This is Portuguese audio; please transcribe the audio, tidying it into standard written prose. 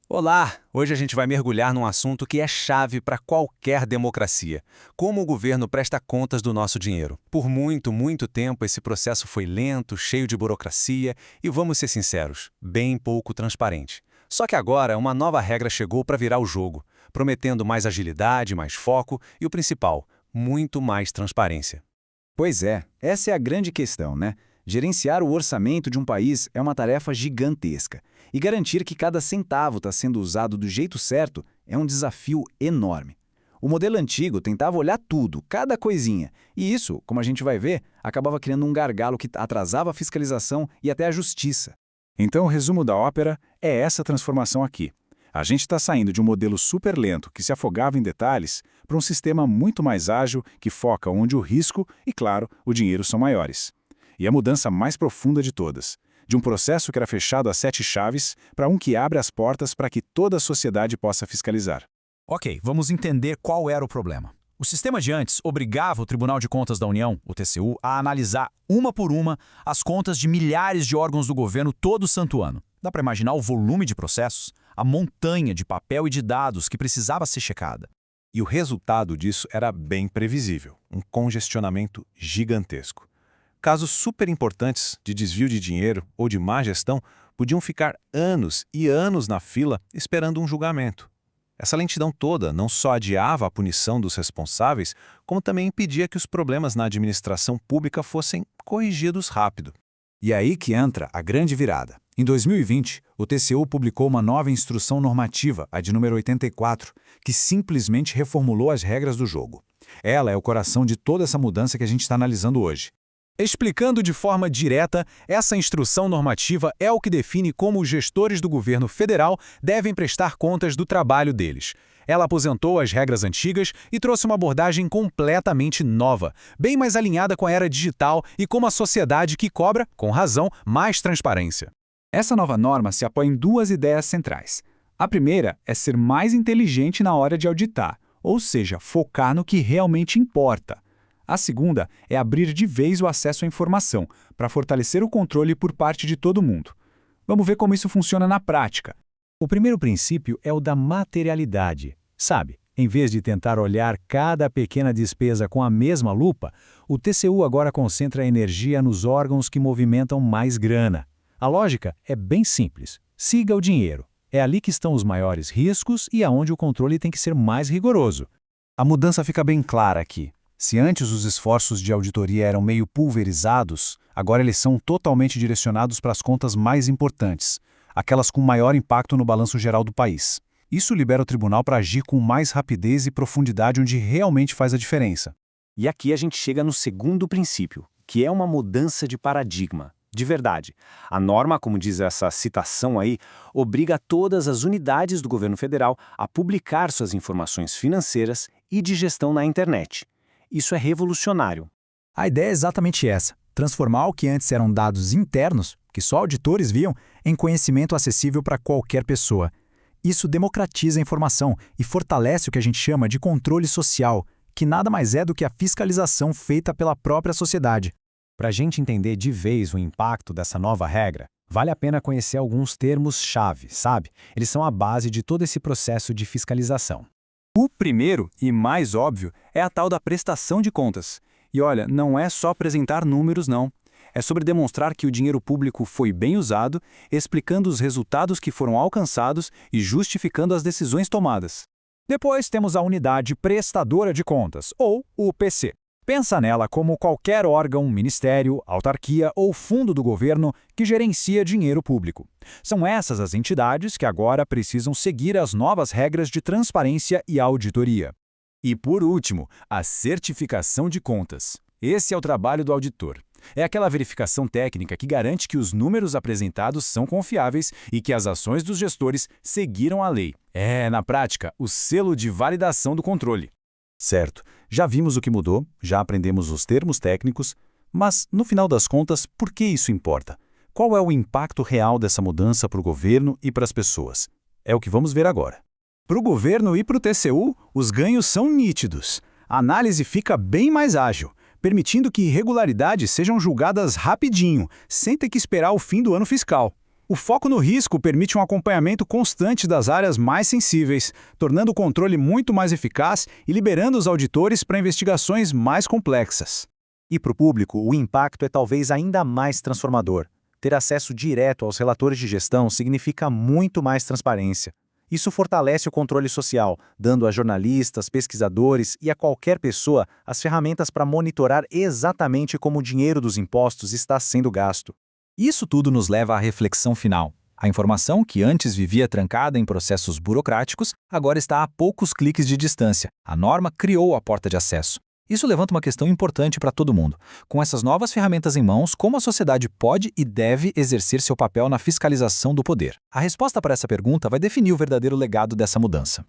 Olá! Hoje a gente vai mergulhar num assunto que é chave para qualquer democracia: como o governo presta contas do nosso dinheiro. Por muito, muito tempo esse processo foi lento, cheio de burocracia e, vamos ser sinceros, bem pouco transparente. Só que agora uma nova regra chegou para virar o jogo, prometendo mais agilidade, mais foco e o principal, muito mais transparência. Pois é, essa é a grande questão, né? Gerenciar o orçamento de um país é uma tarefa gigantesca. E garantir que cada centavo está sendo usado do jeito certo é um desafio enorme. O modelo antigo tentava olhar tudo, cada coisinha, e isso, como a gente vai ver, acabava criando um gargalo que atrasava a fiscalização e até a justiça. Então, o resumo da ópera é essa transformação aqui. A gente está saindo de um modelo super lento que se afogava em detalhes para um sistema muito mais ágil que foca onde o risco e, claro, o dinheiro são maiores. E a mudança mais profunda de todas, de um processo que era fechado a 7 chaves para um que abre as portas para que toda a sociedade possa fiscalizar. Ok, vamos entender qual era o problema. O sistema de antes obrigava o Tribunal de Contas da União, o TCU, a analisar uma por uma as contas de milhares de órgãos do governo todo santo ano. Dá para imaginar o volume de processos, a montanha de papel e de dados que precisava ser checada. E o resultado disso era bem previsível, um congestionamento gigantesco. Casos super importantes de desvio de dinheiro ou de má gestão podiam ficar anos e anos na fila esperando um julgamento. Essa lentidão toda não só adiava a punição dos responsáveis, como também impedia que os problemas na administração pública fossem corrigidos rápido. E aí que entra a grande virada. Em 2020, o TCU publicou uma nova instrução normativa, a de número 84, que simplesmente reformulou as regras do jogo. Ela é o coração de toda essa mudança que a gente está analisando hoje. Explicando de forma direta, essa instrução normativa é o que define como os gestores do governo federal devem prestar contas do trabalho deles. Ela aposentou as regras antigas e trouxe uma abordagem completamente nova, bem mais alinhada com a era digital e com uma sociedade que cobra, com razão, mais transparência. Essa nova norma se apoia em duas ideias centrais. A primeira é ser mais inteligente na hora de auditar, ou seja, focar no que realmente importa. A segunda é abrir de vez o acesso à informação, para fortalecer o controle por parte de todo mundo. Vamos ver como isso funciona na prática. O primeiro princípio é o da materialidade. Sabe, em vez de tentar olhar cada pequena despesa com a mesma lupa, o TCU agora concentra a energia nos órgãos que movimentam mais grana. A lógica é bem simples. Siga o dinheiro. É ali que estão os maiores riscos e aonde o controle tem que ser mais rigoroso. A mudança fica bem clara aqui. Se antes os esforços de auditoria eram meio pulverizados, agora eles são totalmente direcionados para as contas mais importantes, aquelas com maior impacto no balanço geral do país. Isso libera o tribunal para agir com mais rapidez e profundidade onde realmente faz a diferença. E aqui a gente chega no segundo princípio, que é uma mudança de paradigma. De verdade, a norma, como diz essa citação aí, obriga todas as unidades do governo federal a publicar suas informações financeiras e de gestão na internet. Isso é revolucionário. A ideia é exatamente essa: transformar o que antes eram dados internos, que só auditores viam, em conhecimento acessível para qualquer pessoa. Isso democratiza a informação e fortalece o que a gente chama de controle social, que nada mais é do que a fiscalização feita pela própria sociedade. Para a gente entender de vez o impacto dessa nova regra, vale a pena conhecer alguns termos-chave, sabe? Eles são a base de todo esse processo de fiscalização. O primeiro, e mais óbvio, é a tal da prestação de contas. E olha, não é só apresentar números, não. É sobre demonstrar que o dinheiro público foi bem usado, explicando os resultados que foram alcançados e justificando as decisões tomadas. Depois temos a unidade prestadora de contas, ou UPC. Pensa nela como qualquer órgão, ministério, autarquia ou fundo do governo que gerencia dinheiro público. São essas as entidades que agora precisam seguir as novas regras de transparência e auditoria. E por último, a certificação de contas. Esse é o trabalho do auditor. É aquela verificação técnica que garante que os números apresentados são confiáveis e que as ações dos gestores seguiram a lei. É, na prática, o selo de validação do controle. Certo, já vimos o que mudou, já aprendemos os termos técnicos, mas, no final das contas, por que isso importa? Qual é o impacto real dessa mudança para o governo e para as pessoas? É o que vamos ver agora. Para o governo e para o TCU, os ganhos são nítidos. A análise fica bem mais ágil, permitindo que irregularidades sejam julgadas rapidinho, sem ter que esperar o fim do ano fiscal. O foco no risco permite um acompanhamento constante das áreas mais sensíveis, tornando o controle muito mais eficaz e liberando os auditores para investigações mais complexas. E para o público, o impacto é talvez ainda mais transformador. Ter acesso direto aos relatórios de gestão significa muito mais transparência. Isso fortalece o controle social, dando a jornalistas, pesquisadores e a qualquer pessoa as ferramentas para monitorar exatamente como o dinheiro dos impostos está sendo gasto. Isso tudo nos leva à reflexão final. A informação que antes vivia trancada em processos burocráticos, agora está a poucos cliques de distância. A norma criou a porta de acesso. Isso levanta uma questão importante para todo mundo. Com essas novas ferramentas em mãos, como a sociedade pode e deve exercer seu papel na fiscalização do poder? A resposta para essa pergunta vai definir o verdadeiro legado dessa mudança.